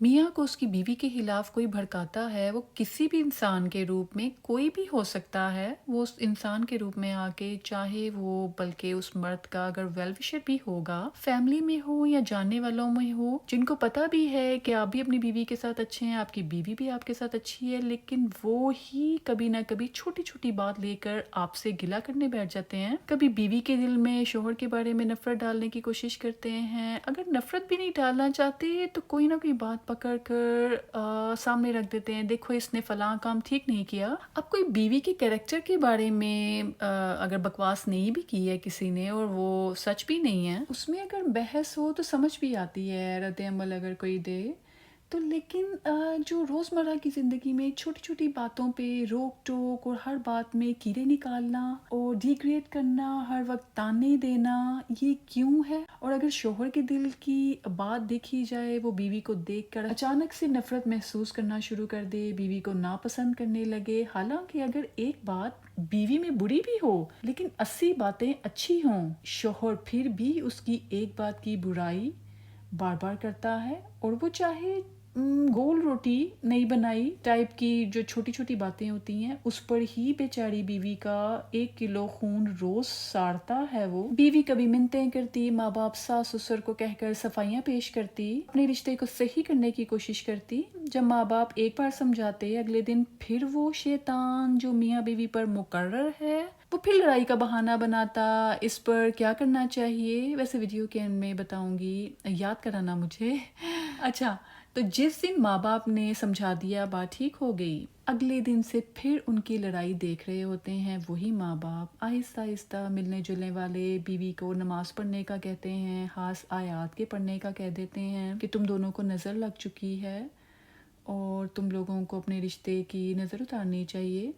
میاں کو اس کی بیوی کے خلاف کوئی بھڑکاتا ہے، وہ کسی بھی انسان کے روپ میں کوئی بھی ہو سکتا ہے، وہ اس انسان کے روپ میں آ کے، چاہے وہ بلکہ اس مرد کا اگر ویل وشر بھی ہوگا، فیملی میں ہو یا جاننے والوں میں ہو، جن کو پتہ بھی ہے کہ آپ بھی اپنی بیوی کے ساتھ اچھے ہیں، آپ کی بیوی بھی آپ کے ساتھ اچھی ہے، لیکن وہ ہی کبھی نہ کبھی چھوٹی چھوٹی بات لے کر آپ سے گلہ کرنے بیٹھ جاتے ہیں، کبھی بیوی کے دل میں شوہر کے بارے میں نفرت ڈالنے کی کوشش کرتے ہیں، اگر نفرت بھی نہیں ڈالنا چاہتے تو کوئی نہ کوئی بات پکڑ کر سامنے رکھ دیتے ہیں، دیکھو اس نے فلاں کام ٹھیک نہیں کیا۔ اب کوئی بیوی کے کریکٹر کے بارے میں اگر بکواس نہیں بھی کی ہے کسی نے اور وہ سچ بھی نہیں ہے، اس میں اگر بحث ہو تو سمجھ بھی آتی ہے، رد عمل اگر کوئی دے تو، لیکن جو روزمرہ کی زندگی میں چھوٹی چھوٹی باتوں پہ روک ٹوک اور ہر بات میں کیڑے نکالنا اور ڈیگریڈ کرنا، ہر وقت تانے دینا، یہ کیوں ہے؟ اور اگر شوہر کے دل کی بات دیکھی جائے، وہ بیوی کو دیکھ کر اچانک سے نفرت محسوس کرنا شروع کر دے، بیوی کو ناپسند کرنے لگے، حالانکہ اگر ایک بات بیوی میں بری بھی ہو لیکن 80 باتیں اچھی ہوں، شوہر پھر بھی اس کی ایک بات کی برائی بار بار کرتا ہے، اور وہ چاہے گول روٹی نہیں بنائی ٹائپ کی جو چھوٹی چھوٹی باتیں ہوتی ہیں، اس پر ہی بیچاری بیوی کا 1 کلو خون روز ساڑتا ہے۔ وہ بیوی کبھی منتیں کرتی، ماں باپ ساس سسر کو کہہ کر صفائیاں پیش کرتی، اپنے رشتے کو صحیح کرنے کی کوشش کرتی، جب ماں باپ ایک بار سمجھاتے، اگلے دن پھر وہ شیطان جو میاں بیوی پر مقرر ہے، وہ پھر لڑائی کا بہانہ بناتا۔ اس پر کیا کرنا چاہیے؟ ویسے ویڈیو کے اینڈ میں بتاؤں گی، یاد کرانا مجھے۔ اچھا، تو جس دن ماں باپ نے سمجھا دیا، بات ٹھیک ہو گئی، اگلے دن سے پھر ان کی لڑائی دیکھ رہے ہوتے ہیں وہی ماں باپ، آہستہ آہستہ ملنے جلنے والے بیوی کو نماز پڑھنے کا کہتے ہیں، خاص آیات کے پڑھنے کا کہہ دیتے ہیں کہ تم دونوں کو نظر لگ چکی ہے اور تم لوگوں کو اپنے رشتے کی نظر اتارنی چاہیے،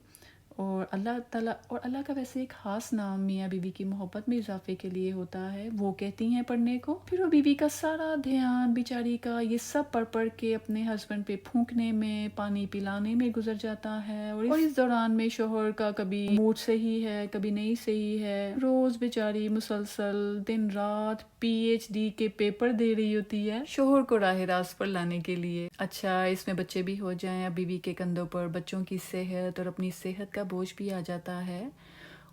اور اللہ تعالیٰ، اور اللہ کا ویسے ایک خاص نام میاں بیوی کی محبت میں اضافے کے لیے ہوتا ہے، وہ کہتی ہیں پڑھنے کو، پھر وہ بیوی کا سارا دھیان بیچاری کا یہ سب پڑھ کے اپنے ہسبینڈ پہ پھونکنے میں، پانی پلانے میں گزر جاتا ہے، اور اس دوران میں شوہر کا کبھی موڈ صحیح ہے کبھی نہیں صحیح ہے، روز بیچاری مسلسل دن رات PhD کے پیپر دے رہی ہوتی ہے شوہر کو راہ راست پر لانے کے لیے۔ اچھا، اس میں بچے بھی ہو جائیں، اب بیوی کے کندھوں پر بچوں کی صحت اور اپنی صحت کا بوجھ بھی آ جاتا ہے،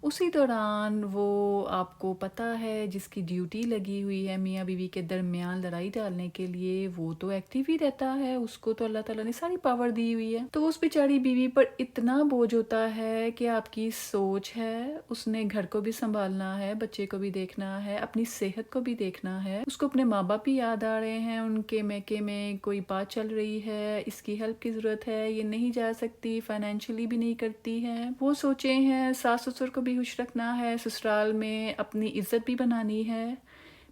اسی دوران وہ آپ کو پتہ ہے جس کی ڈیوٹی لگی ہوئی ہے میاں بیوی کے درمیان لڑائی ڈالنے کے لیے، وہ تو ایکٹیو ہی رہتا ہے، اس کو تو اللہ تعالیٰ نے ساری پاور دی ہوئی ہے، تو اس بیچاری بیوی پر اتنا بوجھ ہوتا ہے کہ آپ کی سوچ ہے، اس نے گھر کو بھی سنبھالنا ہے، بچے کو بھی دیکھنا ہے، اپنی صحت کو بھی دیکھنا ہے، اس کو اپنے ماں باپ بھی یاد آ رہے ہیں، ان کے میکے میں کوئی بات چل رہی ہے، اس کی ہیلپ کی ضرورت ہے، یہ نہیں جا سکتی، فائنینشلی بھی نہیں کرتی ہے، وہ سوچے ہیں ساس سسر کو بھی خوش رکھنا ہے، سسرال میں اپنی عزت بھی بنانی ہے،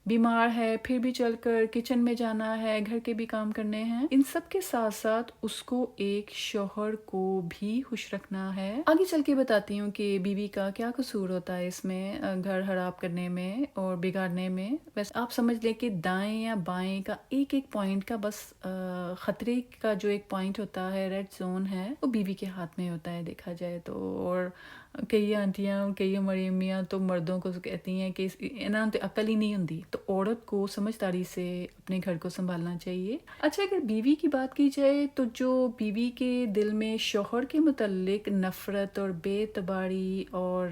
بیمار ہے پھر بھی چل کر کچن میں جانا ہے، گھر کے بھی کام کرنے ہیں، ان سب کے ساتھ ساتھ اس کو ایک شوہر کو بھی خوش رکھنا ہے۔ آگے چل کے بتاتی ہوں کہ بیوی کا کیا قصور ہوتا ہے اس میں، گھر خراب کرنے میں اور بگاڑنے میں۔ ویسے آپ سمجھ لیں کہ دائیں یا بائیں کا ایک ایک پوائنٹ کا بس خطرے کا جو ایک پوائنٹ ہوتا ہے، ریڈ زون ہے، وہ بیوی کے ہاتھ میں ہوتا ہے دیکھا جائے تو، اور کئی آنٹیاں، کئی ہماری امیاں تو مردوں کو کہتی ہیں کہ انہاں تو عقل ہی نہیں ہوندی، تو عورت کو سمجھداری سے اپنے گھر کو سنبھالنا چاہیے۔ اچھا، اگر بیوی کی بات کی جائے تو جو بیوی کے دل میں شوہر کے متعلق نفرت اور بے اعتباری اور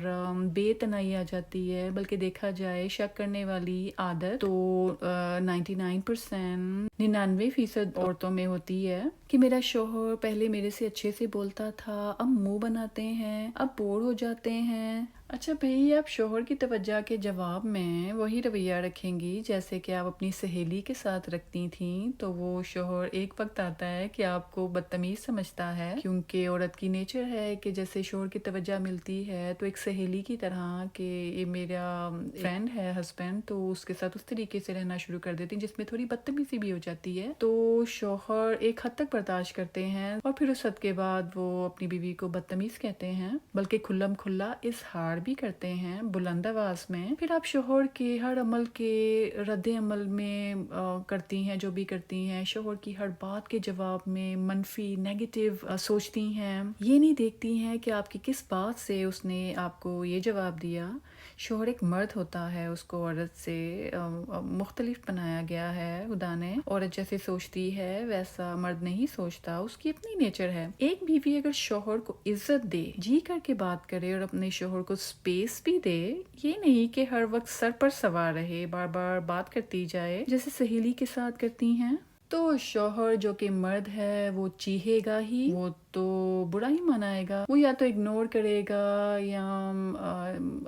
بے تنائی آ جاتی ہے، بلکہ دیکھا جائے شک کرنے والی عادت، تو 99% عورتوں میں ہوتی ہے کہ میرا شوہر پہلے میرے سے اچھے سے بولتا تھا، اب منہ بناتے ہیں، اب بور ہو جاتے ہیں۔ اچھا بھئی، آپ شوہر کی توجہ کے جواب میں وہی رویہ رکھیں گی جیسے کہ آپ اپنی سہیلی کے ساتھ رکھتی تھیں، تو وہ شوہر ایک وقت آتا ہے کہ آپ کو بدتمیز سمجھتا ہے، کیونکہ عورت کی نیچر ہے کہ جیسے شوہر کی توجہ ملتی ہے تو ایک سہیلی کی طرح کہ یہ میرا فرینڈ ہے ہسبینڈ، تو اس کے ساتھ اس طریقے سے رہنا شروع کر دیتی ہیں جس میں تھوڑی بدتمیزی بھی ہو جاتی ہے، تو شوہر ایک حد تک برداشت کرتے ہیں، اور پھر اس حد کے بعد وہ اپنی بیوی کو بدتمیز کہتے ہیں، بلکہ کھلم کھلا اظہار بھی کرتے ہیں بلند آواز میں۔ پھر آپ شوہر کے ہر عمل کے رد عمل میں کرتی ہیں، جو بھی کرتی ہیں، شوہر کی ہر بات کے جواب میں منفی نیگیٹو سوچتی ہیں، یہ نہیں دیکھتی ہیں کہ آپ کی کس بات سے اس نے آپ کو یہ جواب دیا۔ شوہر ایک مرد ہوتا ہے، اس کو عورت سے مختلف بنایا گیا ہے خدا نے. عورت جیسے سوچتی ہے ویسا مرد نہیں سوچتا، اس کی اپنی نیچر ہے. ایک بیوی اگر شوہر کو عزت دے، جی کر کے بات کرے اور اپنے شوہر کو سپیس بھی دے، یہ نہیں کہ ہر وقت سر پر سوار رہے، بار بار بات کرتی جائے جیسے سہیلی کے ساتھ کرتی ہیں، تو شوہر جو کہ مرد ہے وہ چیخے گا ہی، وہ تو برا ہی منائے گا. وہ یا تو اگنور کرے گا، یا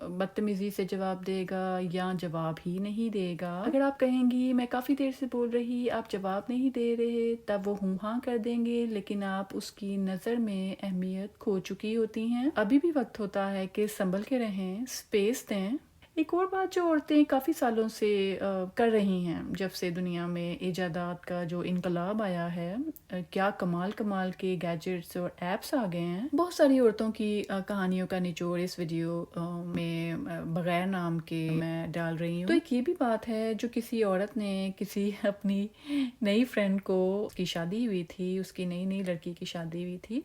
بدتمیزی سے جواب دے گا، یا جواب ہی نہیں دے گا. اگر آپ کہیں گی میں کافی دیر سے بول رہی، آپ جواب نہیں دے رہے، تب وہ ہوں ہاں کر دیں گے، لیکن آپ اس کی نظر میں اہمیت کھو چکی ہوتی ہیں. ابھی بھی وقت ہوتا ہے کہ سنبھل کے رہیں، سپیس دیں. ایک اور بات جو عورتیں کافی سالوں سے کر رہی ہیں، جب سے دنیا میں ایجادات کا جو انقلاب آیا ہے، کیا کمال کمال کے گیجٹس اور ایپس آ گئے ہیں. بہت ساری عورتوں کی کہانیوں کا نچوڑ اس ویڈیو میں بغیر نام کے میں ڈال رہی ہوں. تو ایک یہ بھی بات ہے، جو کسی عورت نے کسی اپنی نئی فرینڈ کو، اس کی شادی ہوئی تھی، اس کی نئی لڑکی کی شادی ہوئی تھی،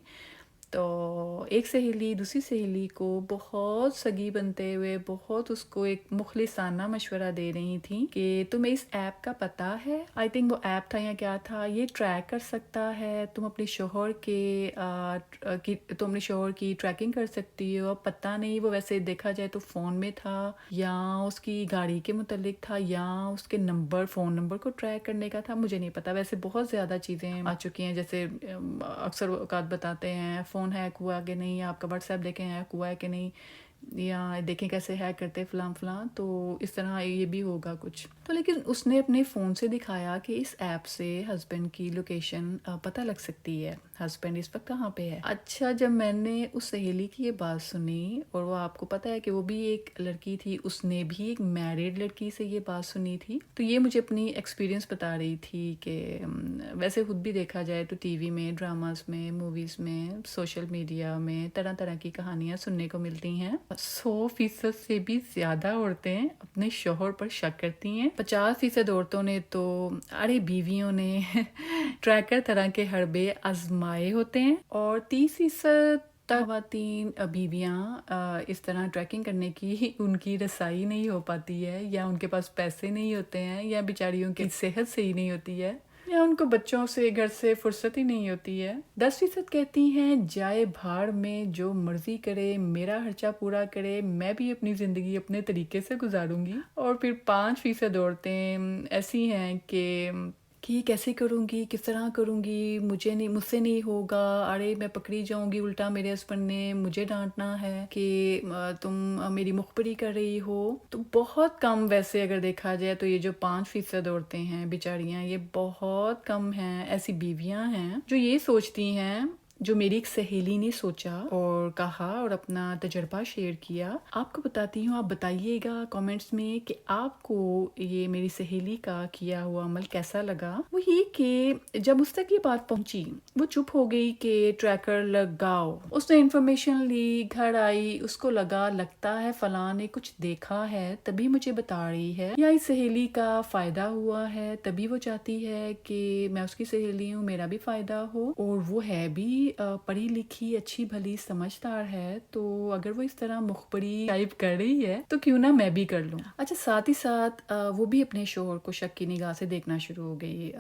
تو ایک سہیلی دوسری سہیلی کو بہت سگی بنتے ہوئے بہت اس کو ایک مخلصانہ مشورہ دے رہی تھی کہ تمہیں اس ایپ کا پتہ ہے، آئی تھنک وہ ایپ تھا یا کیا تھا، یہ ٹریک کر سکتا ہے، تم اپنے شوہر تم اپنے شوہر کی ٹریکنگ کر سکتی ہو. پتہ نہیں وہ ویسے دیکھا جائے تو فون میں تھا، یا اس کی گاڑی کے متعلق تھا، یا اس کے فون نمبر کو ٹریک کرنے کا تھا، مجھے نہیں پتا. ویسے بہت زیادہ چیزیں آ چکی ہیں، جیسے اکثر اوقات بتاتے ہیں فون ہیک ہوا کہ نہیں، آپ کا واٹس ایپ دیکھیں ہیک ہوا ہے کہ نہیں، یا دیکھیں کیسے ہیک کرتے فلاں فلاں. تو اس طرح یہ بھی ہوگا کچھ. تو لیکن اس نے اپنے فون سے دکھایا کہ اس ایپ سے ہسبینڈ کی لوکیشن پتہ لگ سکتی ہے، ہسبینڈ اس وقت کہاں پہ ہے. اچھا، جب میں نے اس سہیلی کی یہ بات سنی، اور وہ آپ کو پتہ ہے کہ وہ بھی ایک لڑکی تھی، اس نے بھی ایک میرڈ لڑکی سے یہ بات سنی تھی، تو یہ مجھے اپنی ایکسپیرینس بتا رہی تھی کہ ویسے خود بھی دیکھا جائے تو ٹی وی میں، ڈراماز میں، موویز میں، سوشل میڈیا میں طرح طرح کی کہانیاں سننے کو ملتی ہیں. 100% سے بھی زیادہ عورتیں اپنے شوہر پر شک کرتی ہیں. 50% عورتوں نے تو بیویوں نے ٹریکر طرح کے حربے آزمائے ہوتے ہیں، اور 30% خواتین بیویاں اس طرح ٹریکنگ کرنے کی ان کی رسائی نہیں ہو پاتی ہے، یا ان کے پاس پیسے نہیں ہوتے ہیں، یا بیچاریوں کی صحت صحیح نہیں ہوتی ہے، یا ان کو بچوں سے گھر سے فرصت ہی نہیں ہوتی ہے. 10% کہتی ہیں جائے بھاڑ میں، جو مرضی کرے، میرا خرچہ پورا کرے، میں بھی اپنی زندگی اپنے طریقے سے گزاروں گی. اور پھر 5% عورتیں ایسی ہیں کہ کیسے کروں گی، کس طرح کروں گی، مجھ سے نہیں ہوگا، میں پکڑی جاؤں گی، الٹا میرے ہسبینڈ نے مجھے ڈانٹنا ہے کہ تم میری مخبری کر رہی ہو. تو بہت کم، ویسے اگر دیکھا جائے تو یہ جو 5% عورتیں ہیں بیچاریاں، یہ بہت کم ہیں ایسی بیویاں ہیں جو یہ سوچتی ہیں، جو میری ایک سہیلی نے سوچا اور کہا اور اپنا تجربہ شیئر کیا. آپ کو بتاتی ہوں، آپ بتائیے گا کامنٹس میں کہ آپ کو یہ میری سہیلی کا کیا ہوا عمل کیسا لگا. وہ یہ کہ جب اس تک یہ بات پہنچی، وہ چپ ہو گئی کہ ٹریکر لگاؤ. اس نے انفارمیشن لی، گھر آئی، اس کو لگتا ہے فلاں نے کچھ دیکھا ہے تبھی مجھے بتا رہی ہے، یا اس سہیلی کا فائدہ ہوا ہے تبھی وہ چاہتی ہے کہ میں اس کی سہیلی ہوں، میرا بھی فائدہ ہو. اور وہ ہے بھی پڑھی لکھی، اچھی بھلی، سمجھدار ہے، تو اگر وہ اس طرح مخبری ٹائپ کر رہی ہے تو کیوں نہ میں بھی کر لوں. اچھا، ساتھ ہی ساتھ وہ بھی اپنے شوہر کو شک کی نگاہ سے دیکھنا شروع ہو گئی.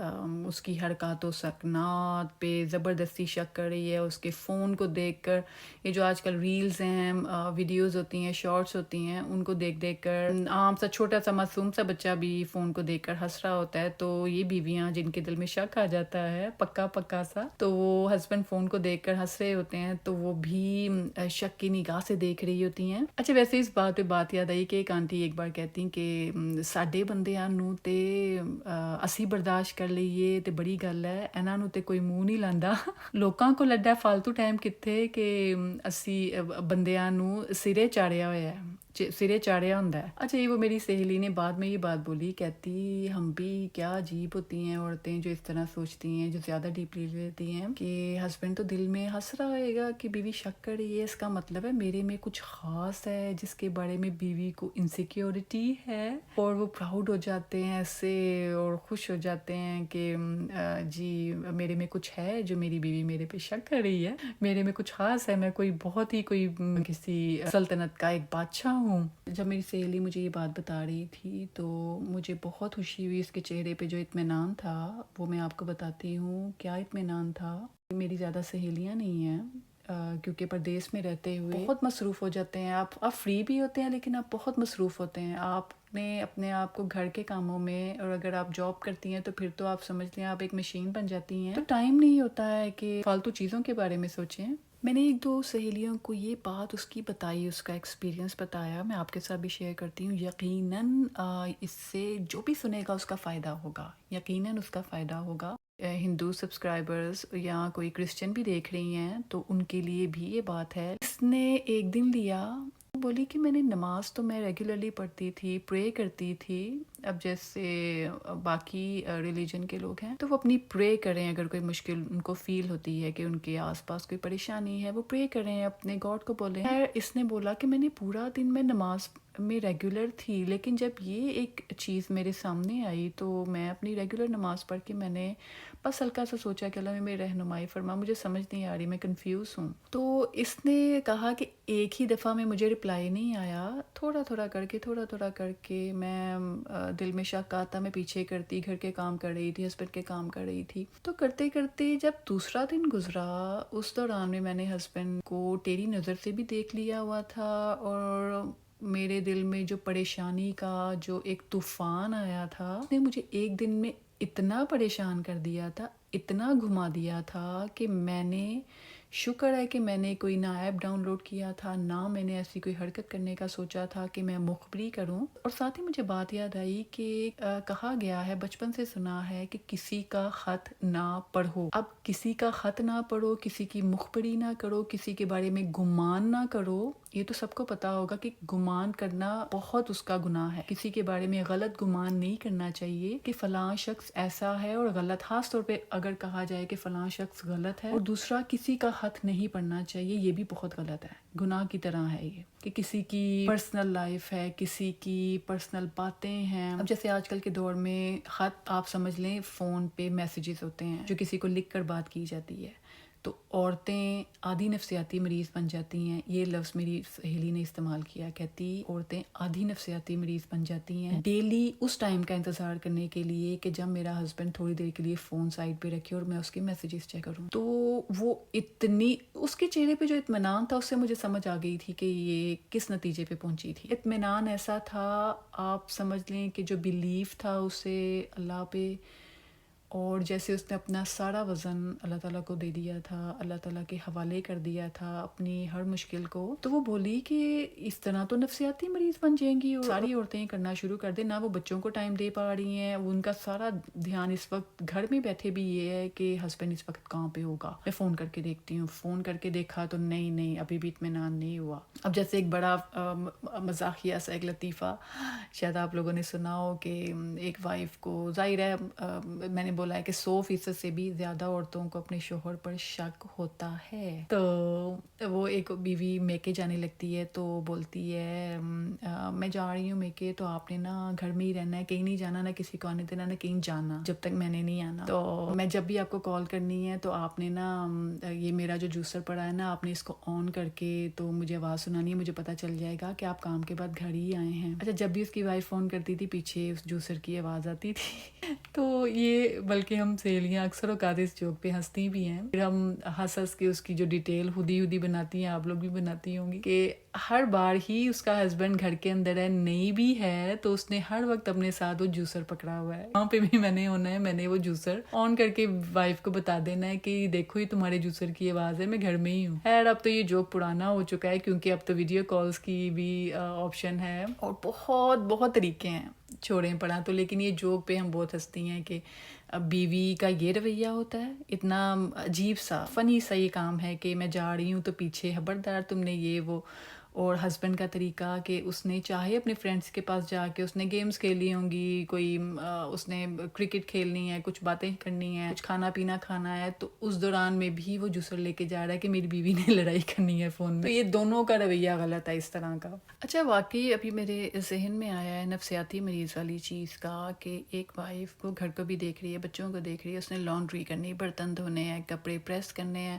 اس کی حرکات و سکنات پہ زبردستی شک کر رہی ہے، اس کے فون کو دیکھ کر. یہ جو آج کل ریلز ہیں، ویڈیوز ہوتی ہیں، شارٹس ہوتی ہیں، ان کو دیکھ کر عام سا چھوٹا سا معصوم سا بچہ بھی فون کو دیکھ کر ہنس رہا ہوتا ہے. تو یہ بیویاں جن کے دل میں شک آ جاتا ہے پکا سا، تو وہ ہسبینڈ فون کو دیکھ کر ہنس رہے ہوتے ہیں تو وہ بھی شک کی نگاہ سے دیکھ رہی ہوتی ہیں. اچھا، ویسے اس بات پہ بات یاد آئی کہ ایک آنٹی ایک بار کہتی ہیں کہ ساڈے بندیاں نو تے اسی برداشت کر لئیے تے بڑی گل ہے، انہاں نو تے کوئی منہ نہیں لاندا. لوکاں کو لڈا فالتو ٹائم کتھے کہ اسی بندیاں نو سرے چاڑیا ہوا ہے، سرے چاڑیا ہوندا ہے. اچھا، یہ وہ میری سہیلی نے بعد میں یہ بات بولی، کہتی ہم بھی کیا عجیب ہوتی ہیں عورتیں جو اس طرح سوچتی ہیں، جو زیادہ ڈیپلی لیتی ہیں کہ ہسبینڈ تو دل میں ہنس رہا ہوئے گا کہ بیوی شک کر رہی ہے، اس کا مطلب ہے میرے میں کچھ خاص ہے جس کے بارے میں بیوی کو انسیکیورٹی ہے، اور وہ پراؤڈ ہو جاتے ہیں اس سے اور خوش ہو جاتے ہیں کہ جی میرے میں کچھ ہے جو میری بیوی میرے پہ شک کر رہی ہے، میرے میں کچھ خاص ہے، میں کوئی بہت ہی کوئی کسی سلطنت کا ایک بادشاہ ہوں. جب میری سہیلی مجھے یہ بات بتا رہی تھی تو مجھے بہت خوشی ہوئی. اس کے چہرے پہ جو اطمینان تھا وہ میں آپ کو بتاتی ہوں. کیا اطمینان تھا. میری زیادہ سہیلیاں نہیں ہیں کیونکہ پردیس میں رہتے ہوئے بہت مصروف ہو جاتے ہیں. آپ فری بھی ہوتے ہیں لیکن آپ بہت مصروف ہوتے ہیں. آپ نے اپنے آپ کو گھر کے کاموں میں، اور اگر آپ جاب کرتی ہیں تو پھر تو آپ سمجھ لیں آپ ایک مشین بن جاتی ہیں. تو ٹائم نہیں ہوتا ہے کہ فالتو چیزوں کے بارے میں سوچیں. میں نے ایک دو سہیلیوں کو یہ بات اس کی بتائی، اس کا ایکسپیرینس بتایا. میں آپ کے ساتھ بھی شیئر کرتی ہوں. یقیناً اس سے جو بھی سنے گا اس کا فائدہ ہوگا. یقیناً اس کا فائدہ ہوگا. ہندو سبسکرائبرز یا کوئی کرسچن بھی دیکھ رہی ہیں تو ان کے لیے بھی یہ بات ہے. اس نے ایک دن لیا، بولی کہ میں نے نماز تو میں ریگولرلی پڑھتی تھی، پرے کرتی تھی. اب جیسے باقی ریلیجن کے لوگ ہیں تو وہ اپنی پرے کریں. اگر کوئی مشکل ان کو فیل ہوتی ہے کہ ان کے آس پاس کوئی پریشانی ہے وہ پرے کریں، اپنے گاڈ کو بولیں. اس نے بولا کہ میں نے پورا دن میں نماز میں ریگولر تھی، لیکن جب یہ ایک چیز میرے سامنے آئی تو میں اپنی ریگولر نماز پڑھ کے میں نے بس ہلکا سا سوچا کہ اللہ میں میری رہنمائی فرما، مجھے سمجھ نہیں آ رہی، میں کنفیوز ہوں. تو اس نے کہا کہ ایک ہی دفعہ میں مجھے رپلائی نہیں آیا، تھوڑا تھوڑا کر کے میں دل میں شک آتا، میں پیچھے کرتی، گھر کے کام کر رہی تھی، ہسبینڈ کے کام کر رہی تھی. تو کرتے کرتے جب دوسرا دن گزرا، اس دوران میں نے ہسبینڈ کو ٹیڑھی نظر سے بھی دیکھ لیا ہوا تھا، اور میرے دل میں جو پریشانی کا جو ایک طوفان آیا تھا اس نے مجھے ایک دن میں اتنا پریشان کر دیا تھا، اتنا گھما دیا تھا کہ میں نے، شکر ہے کہ میں نے کوئی نہ ایپ ڈاؤن لوڈ کیا تھا، نہ میں نے ایسی کوئی حرکت کرنے کا سوچا تھا کہ میں مخبری کروں. اور ساتھ ہی مجھے بات یاد آئی کہ کہا گیا ہے، بچپن سے سنا ہے کہ کسی کا خط نہ پڑھو. اب کسی کا خط نہ پڑھو، کسی کی مخبری نہ کرو، کسی کے بارے میں گمان نہ کرو. یہ تو سب کو پتا ہوگا کہ گمان کرنا بہت اس کا گناہ ہے. کسی کے بارے میں غلط گمان نہیں کرنا چاہیے کہ فلاں شخص ایسا ہے اور غلط. خاص طور پہ اگر کہا جائے کہ فلاں شخص غلط ہے اور دوسرا کسی کا خط نہیں پڑھنا چاہیے، یہ بھی بہت غلط ہے، گناہ کی طرح ہے یہ، کہ کسی کی پرسنل لائف ہے، کسی کی پرسنل باتیں ہیں. اب جیسے آج کل کے دور میں خط آپ سمجھ لیں فون پہ میسیجز ہوتے ہیں جو کسی کو لکھ کر بات کی جاتی ہے. تو عورتیں آدھی نفسیاتی مریض بن جاتی ہیں. یہ لفظ میری سہیلی نے استعمال کیا، کہتی عورتیں آدھی نفسیاتی مریض بن جاتی ہیں ڈیلی اس ٹائم کا انتظار کرنے کے لیے کہ جب میرا ہسبینڈ تھوڑی دیر کے لیے فون سائڈ پہ رکھے اور میں اس کے میسیجز چیک کروں. تو وہ اتنی، اس کے چہرے پہ جو اطمینان تھا اس سے مجھے سمجھ آ گئی تھی کہ یہ کس نتیجے پہ پہنچی تھی. اطمینان ایسا تھا، آپ سمجھ لیں کہ جو بیلیف تھا اسے اللہ پہ، اور جیسے اس نے اپنا سارا وزن اللہ تعالیٰ کو دے دیا تھا، اللہ تعالیٰ کے حوالے کر دیا تھا اپنی ہر مشکل کو. تو وہ بولی کہ اس طرح تو نفسیاتی مریض بن جائیں گی، اور ساری عورتیں کرنا شروع کر دیں. نہ وہ بچوں کو ٹائم دے پا رہی ہیں، وہ ان کا سارا دھیان اس وقت گھر میں بیٹھے بھی یہ ہے کہ ہسبینڈ اس وقت کہاں پہ ہوگا. میں فون کر کے دیکھتی ہوں، فون کر کے دیکھا تو نہیں ابھی بھی اطمینان نہیں ہوا. اب جیسے ایک بڑا مزاحیہ سا ایک لطیفہ شاید آپ لوگوں نے سنا ہو کہ ایک وائف کو، ظاہر ہے میں نے بولا ہے کہ 100% سے بھی زیادہ عورتوں کو اپنے شوہر پر شک ہوتا ہے. تو وہ ایک بیوی میکے جانے لگتی ہے تو بولتی ہے میں جا رہی ہوں میکے، تو آپ نے نا گھر میں ہی رہنا ہے، کہیں نہیں جانا، نہ کسی کو آنے دینا، نہ کہیں جانا جب تک میں نے نہیں آنا. تو میں جب بھی آپ کو کال کرنی ہے تو آپ نے نا یہ میرا جو جوسر پڑا ہے نا، آپ نے اس کو آن کر کے تو مجھے آواز سنانی ہے، مجھے پتہ چل جائے گا کہ آپ کام کے بعد گھر ہی آئے ہیں. اچھا، جب بھی اس کی وائف فون کرتی تھی پیچھے اس جوسر کی آواز آتی تھی. تو یہ بلکہ ہم سہیلیاں اکثر اوقات اس جوک پہ ہنستی بھی ہیں، پھر ہم ہنس کے اس کی جو ڈیٹیل خودی بناتی ہیں، آپ لوگ بھی بناتی ہوں گی، کہ ہر بار ہی اس کا ہسبینڈ گھر کے اندر ہے، نہیں بھی ہے تو اس نے ہر وقت اپنے ساتھ وہ جوسر پکڑا ہوا ہے. وہاں پہ بھی میں نے ہونا ہے، میں نے وہ جوسر آن کر کے وائف کو بتا دینا ہے کہ دیکھو یہ تمہارے جوسر کی آواز ہے، میں گھر میں ہی ہوں. خیر اب تو یہ جوک پرانا ہو چکا ہے کیونکہ اب تو ویڈیو کالز کی بھی آپشن ہے اور بہت طریقے ہیں، چھوڑیں پڑا تو. لیکن یہ جوک پہ ہم بہت ہنستی ہیں کہ بیوی کا یہ رویہ ہوتا ہے، اتنا عجیب سا فنی سا یہ کام ہے کہ میں جا رہی ہوں تو پیچھے خبردار تم نے یہ وہ. اور ہسبینڈ کا طریقہ کہ اس نے چاہے اپنے فرینڈس کے پاس جا کے اس نے گیمز کھیلی ہوں گی، کوئی اس نے کرکٹ کھیلنی ہے، کچھ باتیں کرنی ہیں، کچھ کھانا پینا کھانا ہے، تو اس دوران میں بھی وہ جوسر لے کے جا رہا ہے کہ میری بیوی نے لڑائی کرنی ہے فون میں. تو یہ دونوں کا رویہ غلط ہے اس طرح کا. اچھا، واقعی ابھی میرے ذہن میں آیا ہے نفسیاتی مریض والی چیز کا کہ ایک وائف کو گھر کو بھی دیکھ رہی ہے، بچوں کو دیکھ رہی ہے، اس نے لانڈری کرنی، برتن دھونے ہیں، کپڑے پریس کرنے ہیں،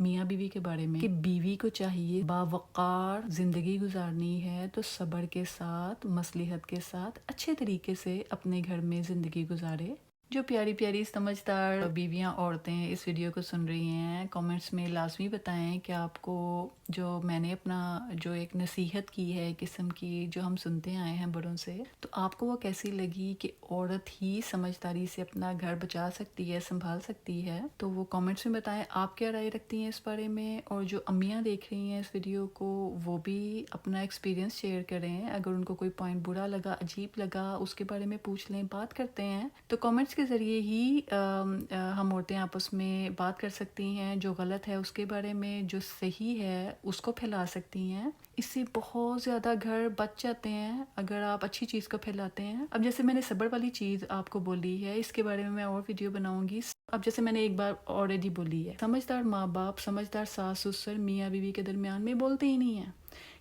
میاں بیوی کے بارے میں کہ بیوی کو چاہیے باوقار زندگی گزارنی ہے تو صبر کے ساتھ، مصلحت کے ساتھ اچھے طریقے سے اپنے گھر میں زندگی گزارے۔ جو پیاری پیاری سمجھدار بیویاں عورتیں اس ویڈیو کو سن رہی ہیں، کامنٹس میں لازمی بتائیں کہ آپ کو جو میں نے اپنا جو ایک نصیحت کی ہے قسم کی جو ہم سنتے آئے ہیں بڑوں سے، تو آپ کو وہ کیسی لگی کہ عورت ہی سمجھداری سے اپنا گھر بچا سکتی ہے، سنبھال سکتی ہے۔ تو وہ کامنٹس میں بتائیں آپ کیا رائے رکھتی ہیں اس بارے میں، اور جو امیاں دیکھ رہی ہیں اس ویڈیو کو وہ بھی اپنا ایکسپیرینس شیئر کریں۔ اگر ان کو کوئی پوائنٹ برا لگا، عجیب لگا، اس کے بارے میں پوچھ لیں، بات کرتے ہیں۔ تو کامنٹس کے ذریعے ہی ہم عورتیں آپس میں بات کر سکتی ہیں، جو غلط ہے اس کے بارے میں، جو صحیح ہے اس کو پھیلا سکتی ہیں۔ اس سے بہت زیادہ گھر بچ جاتے ہیں اگر آپ اچھی چیز کو پھیلاتے ہیں۔ اب جیسے میں نے صبر والی چیز آپ کو بولی ہے، اس کے بارے میں اور ویڈیو بناؤں گی۔ اب جیسے میں نے ایک بار آلریڈی بولی ہے، سمجھدار ماں باپ، سمجھدار ساس سسر میاں بیوی کے درمیان میں بولتے ہی نہیں ہیں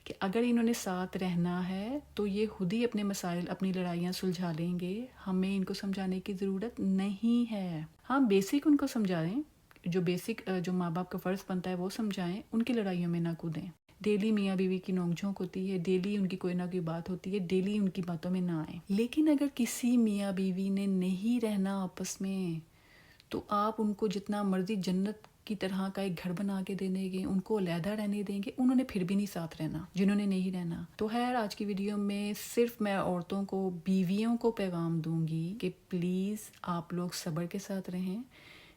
کہ اگر انہوں نے ساتھ رہنا ہے تو یہ خود ہی اپنے مسائل، اپنی لڑائیاں سلجھا لیں گے، ہمیں ان کو سمجھانے کی ضرورت نہیں ہے۔ ہاں بیسک ان کو سمجھائیں، جو بیسک جو ماں باپ کا فرض بنتا ہے وہ سمجھائیں، ان کی لڑائیوں میں نہ کودیں۔ ڈیلی میاں بیوی کی نوک جھونک ہوتی ہے، ڈیلی ان کی کوئی نہ کوئی بات ہوتی ہے، ڈیلی ان کی باتوں میں نہ آئیں۔ لیکن اگر کسی میاں بیوی نے نہیں رہنا آپس میں تو آپ ان کو جتنا مرضی جنت کی طرح کا ایک گھر بنا کے دینے گے، ان کو علیحدہ رہنے دیں گے، انہوں نے پھر بھی نہیں ساتھ رہنا جنہوں نے نہیں رہنا۔ تو خیر آج کی ویڈیو میں صرف میں عورتوں کو، بیویوں کو پیغام دوں گی کہ پلیز آپ لوگ صبر کے ساتھ رہیں۔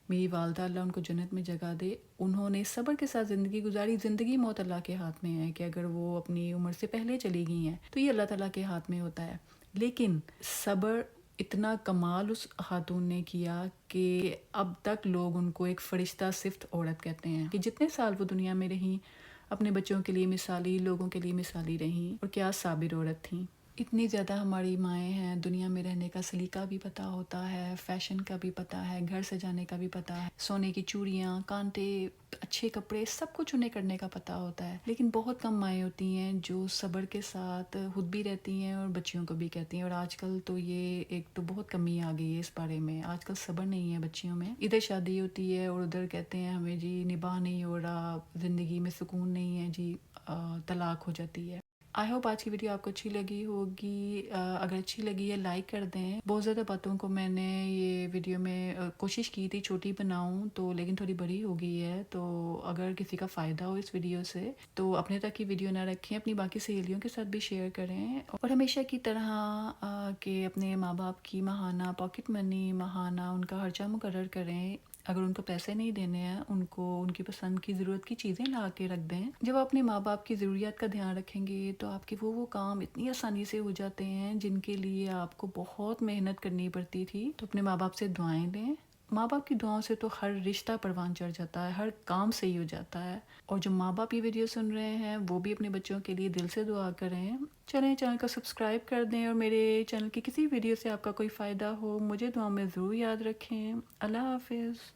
میری والدہ اللہ ان کو جنت میں جگہ دے، انہوں نے صبر کے ساتھ زندگی گزاری۔ زندگی موت اللہ کے ہاتھ میں ہے کہ اگر وہ اپنی عمر سے پہلے چلی گئی ہیں تو یہ اللہ تعالیٰ کے ہاتھ میں ہوتا ہے، لیکن صبر اتنا کمال اس خاتون نے کیا کہ اب تک لوگ ان کو ایک فرشتہ صفت عورت کہتے ہیں کہ جتنے سال وہ دنیا میں رہیں اپنے بچوں کے لیے مثالی، لوگوں کے لیے مثالی رہیں، اور کیا صابر عورت تھیں۔ اتنی زیادہ ہماری مائیں ہیں، دنیا میں رہنے کا سلیقہ بھی پتہ ہوتا ہے، فیشن کا بھی پتہ ہے، گھر سجانے کا بھی پتہ ہے، سونے کی چوڑیاں، کانٹے، اچھے کپڑے، سب کچھ انہیں کرنے کا پتہ ہوتا ہے، لیکن بہت کم مائیں ہوتی ہیں جو صبر کے ساتھ خود بھی رہتی ہیں اور بچیوں کو بھی کہتی ہیں۔ اور آج کل تو یہ ایک تو بہت کمی آ گئی ہے اس بارے میں، آج کل صبر نہیں ہے بچیوں میں، ادھر شادی ہوتی ہے اور ادھر کہتے ہیں ہمیں جی نباہ نہیں ہو رہا، زندگی میں سکون نہیں ہے جی، طلاق ہو جاتی ہے۔ آئی ہوپ آج کی ویڈیو آپ کو اچھی لگی ہوگی، اگر اچھی لگی ہے لائک کر دیں۔ بہت زیادہ باتوں کو میں نے یہ ویڈیو میں کوشش کی تھی چھوٹی بناؤں تو، لیکن تھوڑی بڑی ہو گئی ہے، تو اگر کسی کا فائدہ ہو اس ویڈیو سے تو اپنے تک ہی ویڈیو نہ رکھیں، اپنی باقی سہیلیوں کے ساتھ بھی شیئر کریں، اور ہمیشہ کی طرح کہ اپنے ماں باپ کی ماہانہ پاکٹ منی، ماہانہ ان کا خرچہ مقرر کریں۔ اگر ان کو پیسے نہیں دینے ہیں، ان کو ان کی پسند کی ضرورت کی چیزیں لا کے رکھ دیں۔ جب آپ اپنے ماں باپ کی ضروریات کا دھیان رکھیں گے تو آپ کے وہ کام اتنی آسانی سے ہو جاتے ہیں جن کے لیے آپ کو بہت محنت کرنی پڑتی تھی۔ تو اپنے ماں باپ سے دعائیں لیں، ماں باپ کی دعاؤں سے تو ہر رشتہ پروان چڑھ جاتا ہے، ہر کام صحیح ہو جاتا ہے۔ اور جو ماں باپ یہ ویڈیو سن رہے ہیں وہ بھی اپنے بچوں کے لیے دل سے دعا کریں۔ چلیں چینل کو سبسکرائب کر دیں، اور میرے چینل کی کسی ویڈیو سے آپ کا کوئی فائدہ ہو مجھے دعا میں ضرور یاد رکھیں۔ اللہ حافظ۔